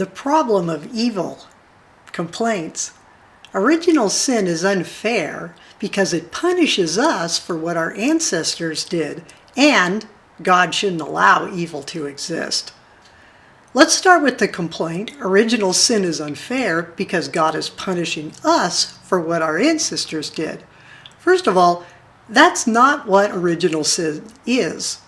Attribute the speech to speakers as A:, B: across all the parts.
A: The problem of evil complaints. Original sin is unfair because it punishes us for what our ancestors did, and God shouldn't allow evil to exist. Let's start with the complaint. Original sin is unfair because God is punishing us for what our ancestors did. First of all, that's not what original sin is.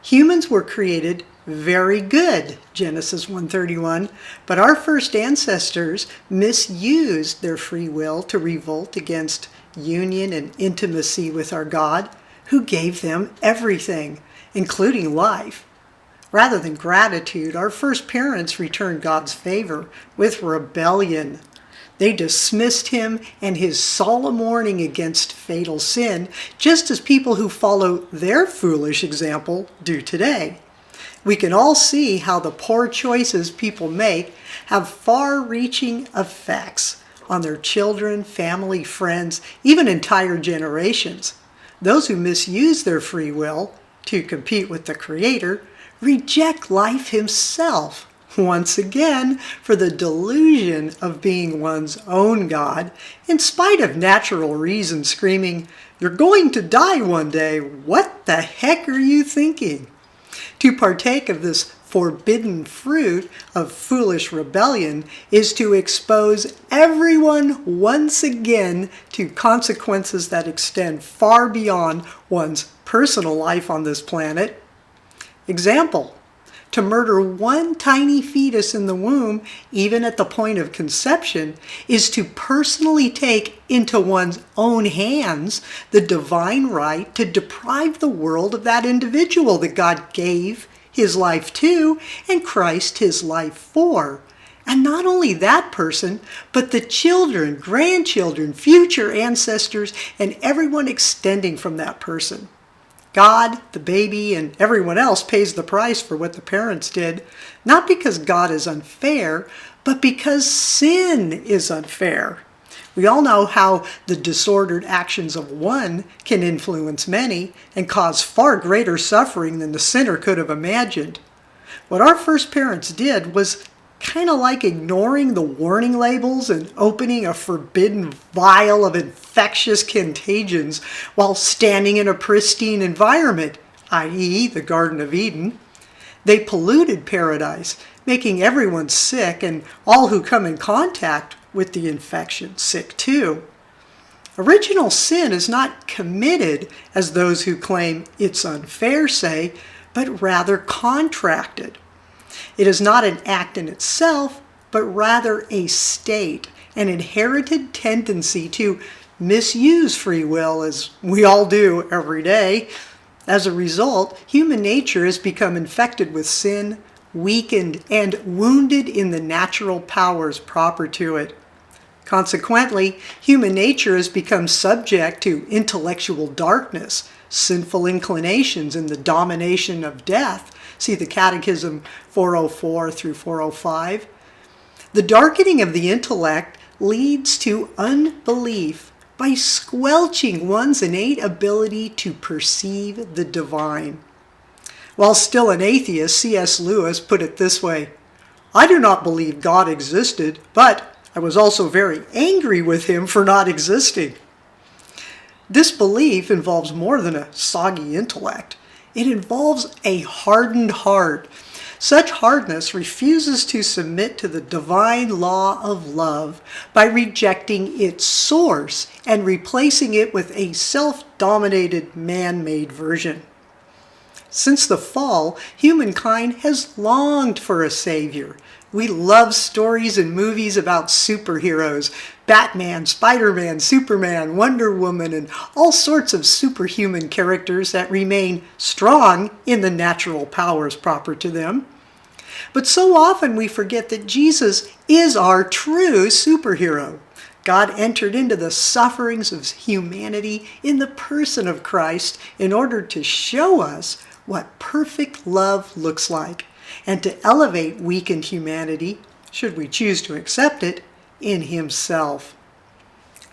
A: Humans were created very good, Genesis 1:31, but our first ancestors misused their free will to revolt against union and intimacy with our God, who gave them everything, including life. Rather than gratitude, our first parents returned God's favor with rebellion. They dismissed him and his solemn warning against fatal sin, just as people who follow their foolish example do today. We can all see how the poor choices people make have far-reaching effects on their children, family, friends, even entire generations. Those who misuse their free will to compete with the Creator reject life himself, once again, for the delusion of being one's own God, in spite of natural reason screaming, "You're going to die one day. What the heck are you thinking?" To partake of this forbidden fruit of foolish rebellion is to expose everyone once again to consequences that extend far beyond one's personal life on this planet. Example: to murder one tiny fetus in the womb, even at the point of conception, is to personally take into one's own hands the divine right to deprive the world of that individual that God gave his life to and Christ his life for. And not only that person, but the children, grandchildren, future ancestors, and everyone extending from that person. God, the baby, and everyone else pays the price for what the parents did, not because God is unfair, but because sin is unfair. We all know how the disordered actions of one can influence many and cause far greater suffering than the sinner could have imagined. What our first parents did was kind of like ignoring the warning labels and opening a forbidden vial of infectious contagions while standing in a pristine environment, i.e. the Garden of Eden. They polluted paradise, making everyone sick and all who come in contact with the infection sick too. Original sin is not committed as those who claim it's unfair say, but rather contracted. It is not an act in itself, but rather a state, an inherited tendency to misuse free will, as we all do every day. As a result, human nature has become infected with sin, weakened, and wounded in the natural powers proper to it. Consequently, human nature has become subject to intellectual darkness, sinful inclinations, and the domination of death. See the Catechism 404 through 405. The darkening of the intellect leads to unbelief by squelching one's innate ability to perceive the divine. While still an atheist, C.S. Lewis put it this way: "I do not believe God existed, but I was also very angry with him for not existing." Disbelief involves more than a soggy intellect. It involves a hardened heart. Such hardness refuses to submit to the divine law of love by rejecting its source and replacing it with a self-dominated man-made version. Since the fall, humankind has longed for a savior. We love stories and movies about superheroes: Batman, Spider-Man, Superman, Wonder Woman, and all sorts of superhuman characters that remain strong in the natural powers proper to them. But so often we forget that Jesus is our true superhero. God entered into the sufferings of humanity in the person of Christ in order to show us what perfect love looks like, and to elevate weakened humanity, should we choose to accept it, in himself.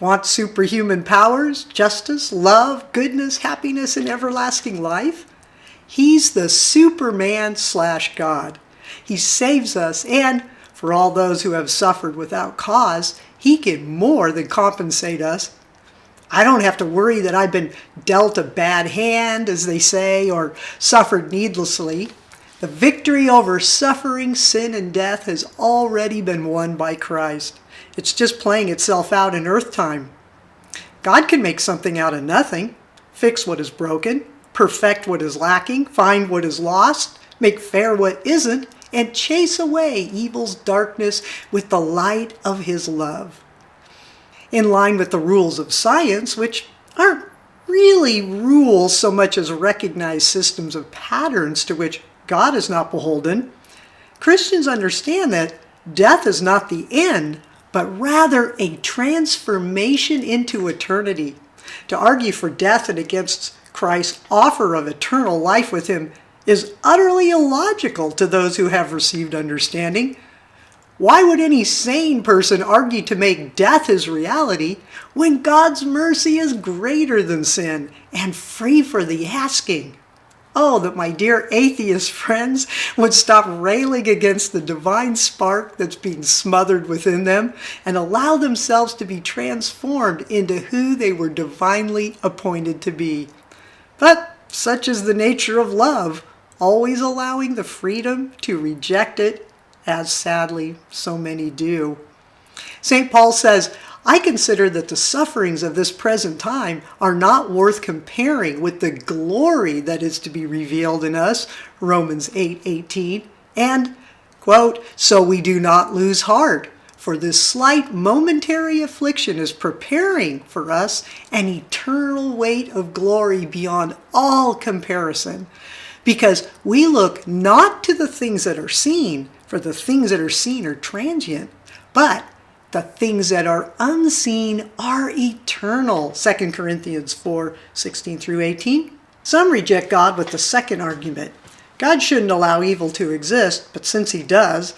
A: Want superhuman powers, justice, love, goodness, happiness, and everlasting life? He's the Superman/God. He saves us and For all those who have suffered without cause, he can more than compensate us. I don't have to worry that I've been dealt a bad hand, as they say, or suffered needlessly. The victory over suffering, sin, and death has already been won by Christ. It's just playing itself out in earth time. God can make something out of nothing, fix what is broken, perfect what is lacking, find what is lost, make fair what isn't, and chase away evil's darkness with the light of his love. In line with the rules of science, which aren't really rules so much as recognized systems of patterns to which God is not beholden, Christians understand that death is not the end, but rather a transformation into eternity. To argue for death and against Christ's offer of eternal life with him is utterly illogical to those who have received understanding. Why would any sane person argue to make death his reality when God's mercy is greater than sin and free for the asking? Oh, that my dear atheist friends would stop railing against the divine spark that's being smothered within them and allow themselves to be transformed into who they were divinely appointed to be. But such is the nature of love, always allowing the freedom to reject it, as sadly so many do. St. Paul says, I consider that the sufferings of this present time are not worth comparing with the glory that is to be revealed in us, Romans 8:18, and, quote, so we do not lose heart, for this slight momentary affliction is preparing for us an eternal weight of glory beyond all comparison, because we look not to the things that are seen, for the things that are seen are transient, but the things that are unseen are eternal. 2 Corinthians 4:16 through 18. Some reject God with the second argument. God shouldn't allow evil to exist, but since he does,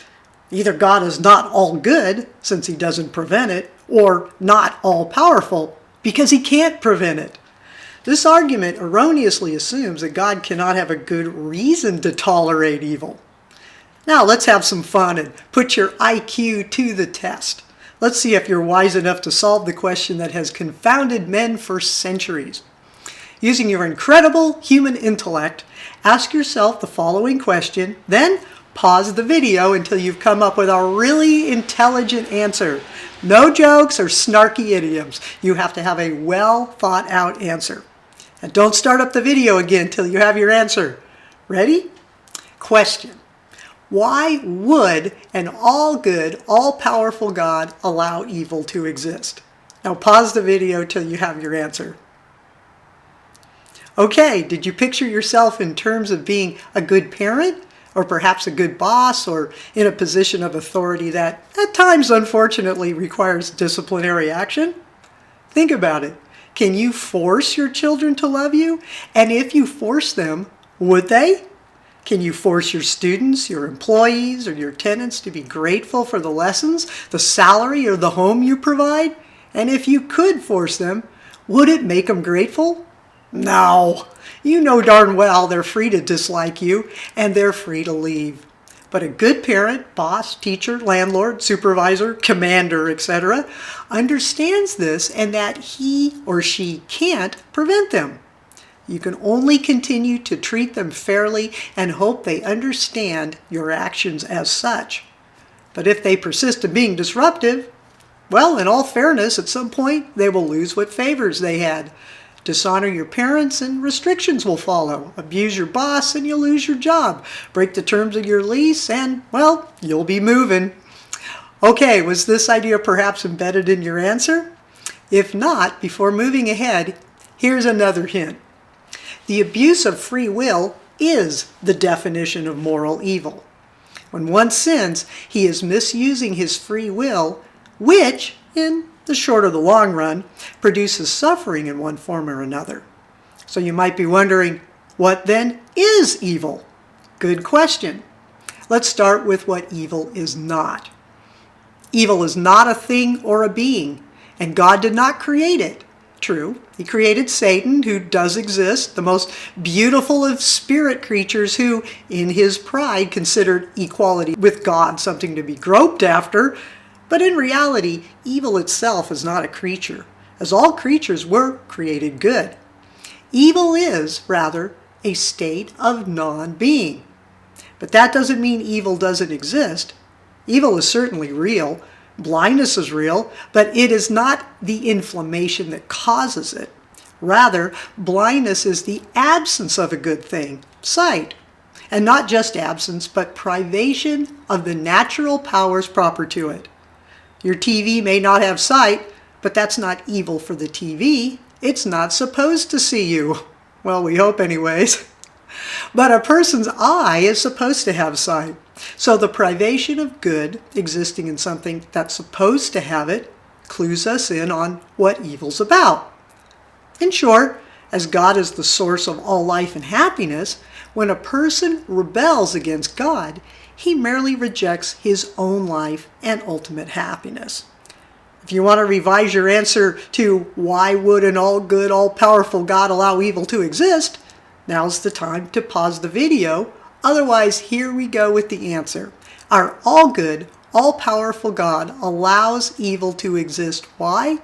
A: either God is not all good, since he doesn't prevent it, or not all powerful, because he can't prevent it. This argument erroneously assumes that God cannot have a good reason to tolerate evil. Now let's have some fun and put your IQ to the test. Let's see if you're wise enough to solve the question that has confounded men for centuries. Using your incredible human intellect, ask yourself the following question, then pause the video until you've come up with a really intelligent answer. No jokes or snarky idioms. You have to have a well thought out answer. And don't start up the video again until you have your answer. Ready? Question. Why would an all-good, all-powerful God allow evil to exist? Now pause the video till you have your answer. Okay, did you picture yourself in terms of being a good parent, or perhaps a good boss, or in a position of authority that at times unfortunately requires disciplinary action? Think about it. Can you force your children to love you? And if you force them, would they? Can you force your students, your employees, or your tenants to be grateful for the lessons, the salary, or the home you provide? And if you could force them, would it make them grateful? No. You know darn well they're free to dislike you, and they're free to leave. But a good parent, boss, teacher, landlord, supervisor, commander, etc., understands this and that he or she can't prevent them. You can only continue to treat them fairly and hope they understand your actions as such. But if they persist in being disruptive, well, in all fairness, at some point they will lose what favors they had. Dishonor your parents and restrictions will follow. Abuse your boss and you'll lose your job. Break the terms of your lease and, well, you'll be moving. Okay, was this idea perhaps embedded in your answer? If not, before moving ahead, here's another hint. The abuse of free will is the definition of moral evil. When one sins, he is misusing his free will, which, in the short or the long run, produces suffering in one form or another. So you might be wondering, what then is evil? Good question. Let's start with what evil is not. Evil is not a thing or a being, and God did not create it. True. He created Satan, who does exist, the most beautiful of spirit creatures who, in his pride, considered equality with God something to be groped after. But in reality, evil itself is not a creature, as all creatures were created good. Evil is, rather, a state of non-being. But that doesn't mean evil doesn't exist. Evil is certainly real. Blindness is real, but it is not the inflammation that causes it. Rather, blindness is the absence of a good thing, sight. And not just absence, but privation of the natural powers proper to it. Your TV may not have sight, but that's not evil for the TV. It's not supposed to see you. Well, we hope anyways. But a person's eye is supposed to have sight. So the privation of good existing in something that's supposed to have it clues us in on what evil's about. In short, as God is the source of all life and happiness, when a person rebels against God, he merely rejects his own life and ultimate happiness. If you want to revise your answer to why would an all-good, all-powerful God allow evil to exist, now's the time to pause the video. Otherwise, here we go with the answer. Our all-good, all-powerful God allows evil to exist. Why?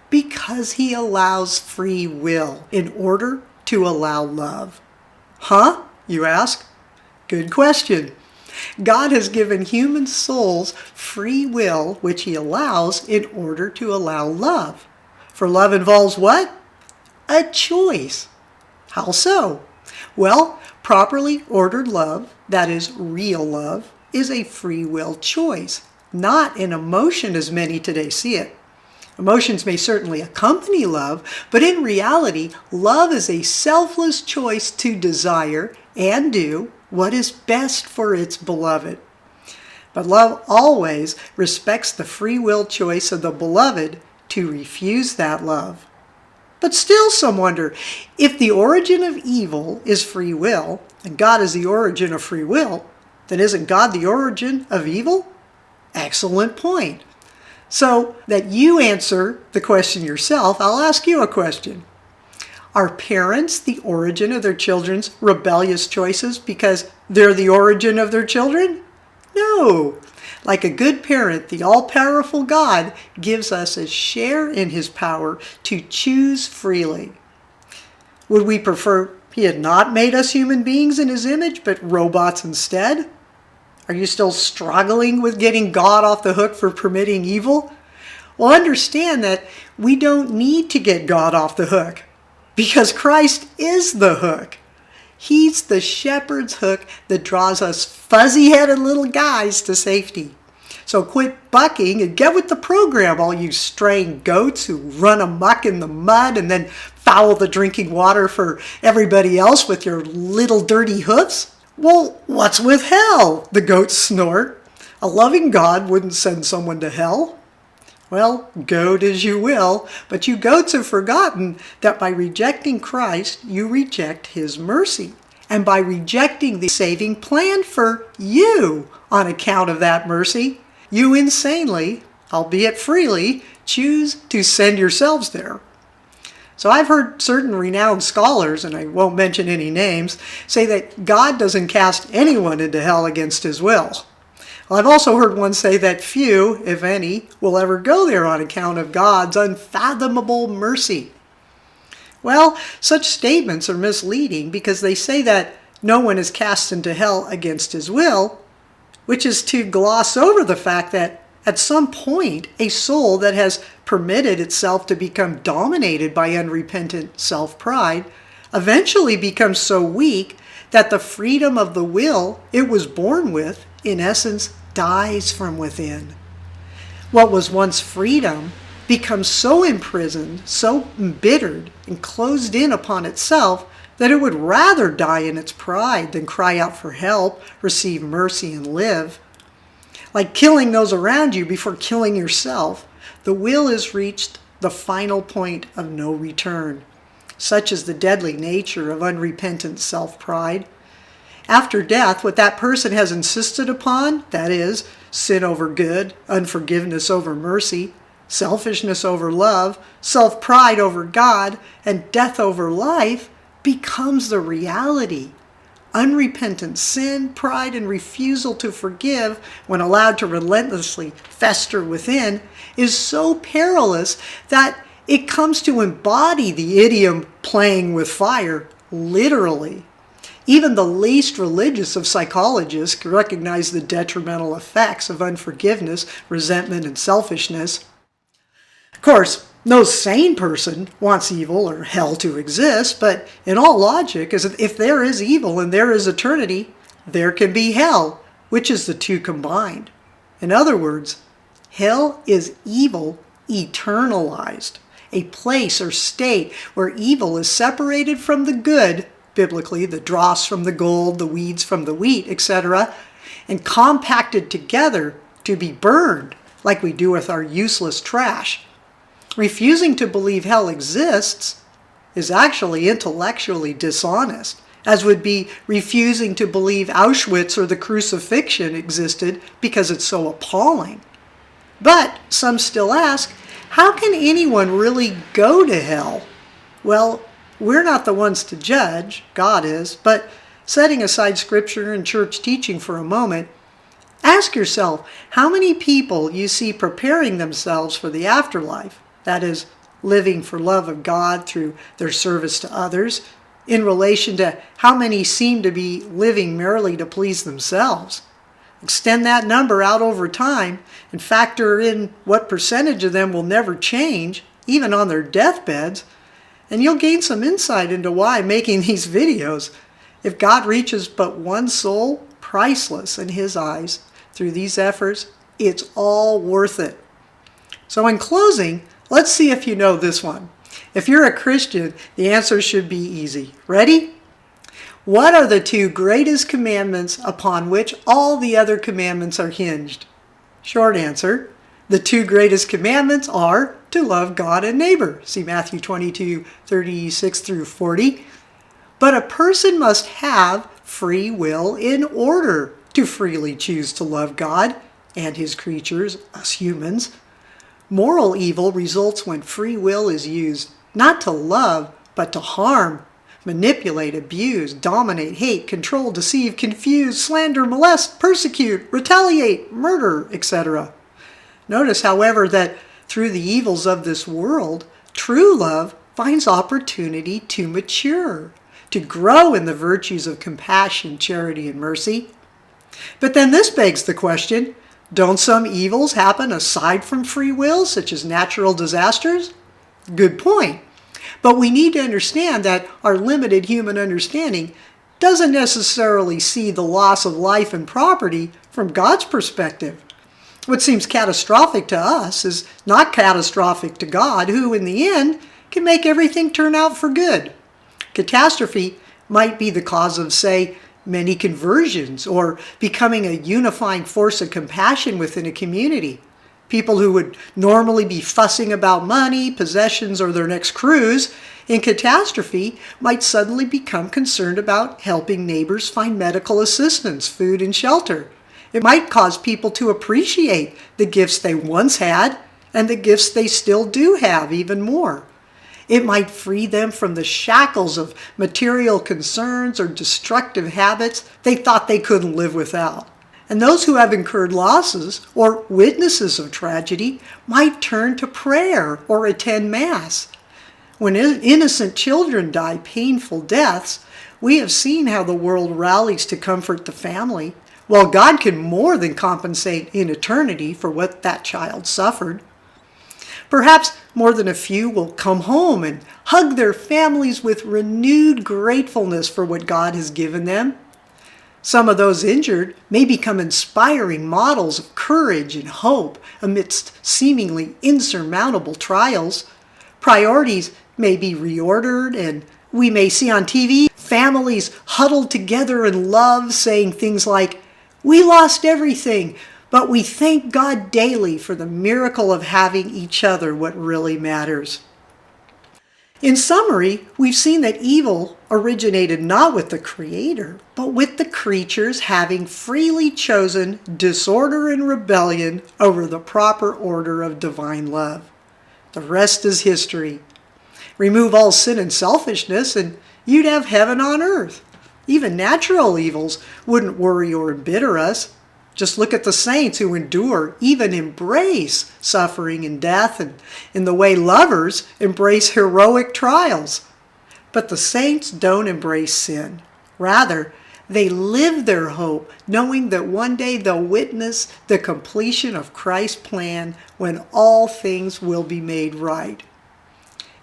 A: Because he allows free will in order to allow love. Huh? You ask? Good question. God has given human souls free will, which he allows in order to allow love. For love involves what? A choice. How so? Well, properly ordered love, that is real love, is a free will choice, not an emotion as many today see it. Emotions may certainly accompany love, but in reality, love is a selfless choice to desire and do what is best for its beloved. But love always respects the free will choice of the beloved to refuse that love. But still some wonder, if the origin of evil is free will, and God is the origin of free will, then isn't God the origin of evil? Excellent point. So that you answer the question yourself, I'll ask you a question. Are parents the origin of their children's rebellious choices because they're the origin of their children? No. Like a good parent, the all-powerful God gives us a share in his power to choose freely. Would we prefer he had not made us human beings in his image, but robots instead? Are you still struggling with getting God off the hook for permitting evil? Well, understand that we don't need to get God off the hook because Christ is the hook. He's the shepherd's hook that draws us fuzzy-headed little guys to safety. So quit bucking and get with the program, all you straying goats who run amok in the mud and then foul the drinking water for everybody else with your little dirty hoofs. Well, what's with hell? The goats snort. A loving God wouldn't send someone to hell. Well, goad as you will, but you goats have forgotten that by rejecting Christ, you reject his mercy. And by rejecting the saving plan for you on account of that mercy, you insanely, albeit freely, choose to send yourselves there. So I've heard certain renowned scholars, and I won't mention any names, say that God doesn't cast anyone into hell against his will. Well, I've also heard one say that few, if any, will ever go there on account of God's unfathomable mercy. Well, such statements are misleading because they say that no one is cast into hell against his will, which is to gloss over the fact that at some point a soul that has permitted itself to become dominated by unrepentant self-pride eventually becomes so weak that the freedom of the will it was born with, in essence, dies from within. What was once freedom becomes so imprisoned, so embittered, and closed in upon itself that it would rather die in its pride than cry out for help, receive mercy, and live. Like killing those around you before killing yourself, the will has reached the final point of no return. Such is the deadly nature of unrepentant self-pride. After death, what that person has insisted upon, that is, sin over good, unforgiveness over mercy, selfishness over love, self-pride over God, and death over life becomes the reality. Unrepentant sin, pride, and refusal to forgive, when allowed to relentlessly fester within, is so perilous that it comes to embody the idiom playing with fire, literally. Even the least religious of psychologists recognize the detrimental effects of unforgiveness, resentment, and selfishness. Of course, no sane person wants evil or hell to exist, but in all logic, as if there is evil and there is eternity, there can be hell, which is the two combined. In other words, hell is evil eternalized, a place or state where evil is separated from the good, biblically, the dross from the gold, the weeds from the wheat, etc., and compacted together to be burned, like we do with our useless trash. Refusing to believe hell exists is actually intellectually dishonest, as would be refusing to believe Auschwitz or the crucifixion existed because it's so appalling. But some still ask, how can anyone really go to hell? Well, we're not the ones to judge, God is, but setting aside scripture and church teaching for a moment, ask yourself how many people you see preparing themselves for the afterlife, that is, living for love of God through their service to others, in relation to how many seem to be living merely to please themselves. Extend that number out over time and factor in what percentage of them will never change, even on their deathbeds, and you'll gain some insight into why I'm making these videos. If God reaches but one soul, priceless in His eyes, through these efforts, it's all worth it. So in closing, let's see if you know this one. If you're a Christian, the answer should be easy. Ready? What are the two greatest commandments upon which all the other commandments are hinged? Short answer, the two greatest commandments are to love God and neighbor. See Matthew 22:36 through 40. But a person must have free will in order to freely choose to love God and His creatures, us humans. Moral evil results when free will is used not to love, but to harm, manipulate, abuse, dominate, hate, control, deceive, confuse, slander, molest, persecute, retaliate, murder, etc. Notice, however, that through the evils of this world, true love finds opportunity to mature, to grow in the virtues of compassion, charity, and mercy. But then this begs the question, don't some evils happen aside from free will, such as natural disasters? Good point. But we need to understand that our limited human understanding doesn't necessarily see the loss of life and property from God's perspective. What seems catastrophic to us is not catastrophic to God, who in the end can make everything turn out for good. Catastrophe might be the cause of, say, many conversions or becoming a unifying force of compassion within a community. People who would normally be fussing about money, possessions, or their next cruise, in catastrophe might suddenly become concerned about helping neighbors find medical assistance, food, and shelter. It might cause people to appreciate the gifts they once had and the gifts they still do have even more. It might free them from the shackles of material concerns or destructive habits they thought they couldn't live without. And those who have incurred losses or witnesses of tragedy might turn to prayer or attend Mass. When innocent children die painful deaths, we have seen how the world rallies to comfort the family, while God can more than compensate in eternity for what that child suffered. Perhaps more than a few will come home and hug their families with renewed gratefulness for what God has given them. Some of those injured may become inspiring models of courage and hope amidst seemingly insurmountable trials. Priorities may be reordered, and we may see on TV families huddled together in love saying things like, "We lost everything, but we thank God daily for the miracle of having each other, what really matters." In summary, we've seen that evil originated not with the Creator, but with the creatures having freely chosen disorder and rebellion over the proper order of divine love. The rest is history. Remove all sin and selfishness and you'd have heaven on earth. Even natural evils wouldn't worry or embitter us. Just look at the saints who endure, even embrace suffering and death, and in the way lovers embrace heroic trials. But the saints don't embrace sin. Rather, they live their hope, knowing that one day they'll witness the completion of Christ's plan when all things will be made right.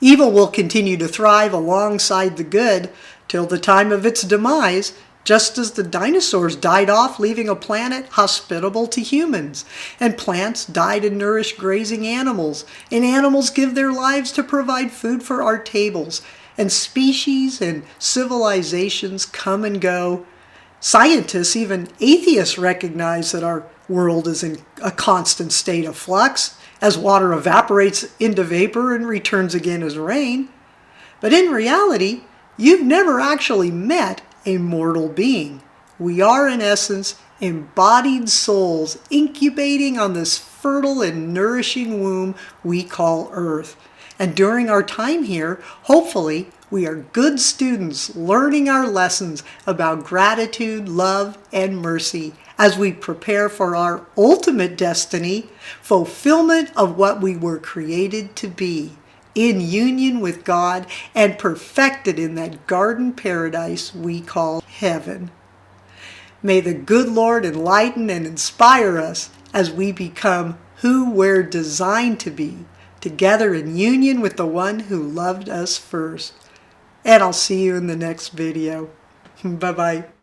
A: Evil will continue to thrive alongside the good till the time of its demise, just as the dinosaurs died off, leaving a planet hospitable to humans, and plants died and nourished grazing animals, and animals give their lives to provide food for our tables, and species and civilizations come and go. Scientists, even atheists, recognize that our world is in a constant state of flux, as water evaporates into vapor and returns again as rain. But in reality, you've never actually met a mortal being. We are, in essence, embodied souls incubating on this fertile and nourishing womb we call Earth. And during our time here, hopefully, we are good students learning our lessons about gratitude, love, and mercy as we prepare for our ultimate destiny, fulfillment of what we were created to be, in union with God and perfected in that garden paradise we call heaven. May the good Lord enlighten and inspire us as we become who we're designed to be, together in union with the one who loved us first. And I'll see you in the next video. Bye-bye.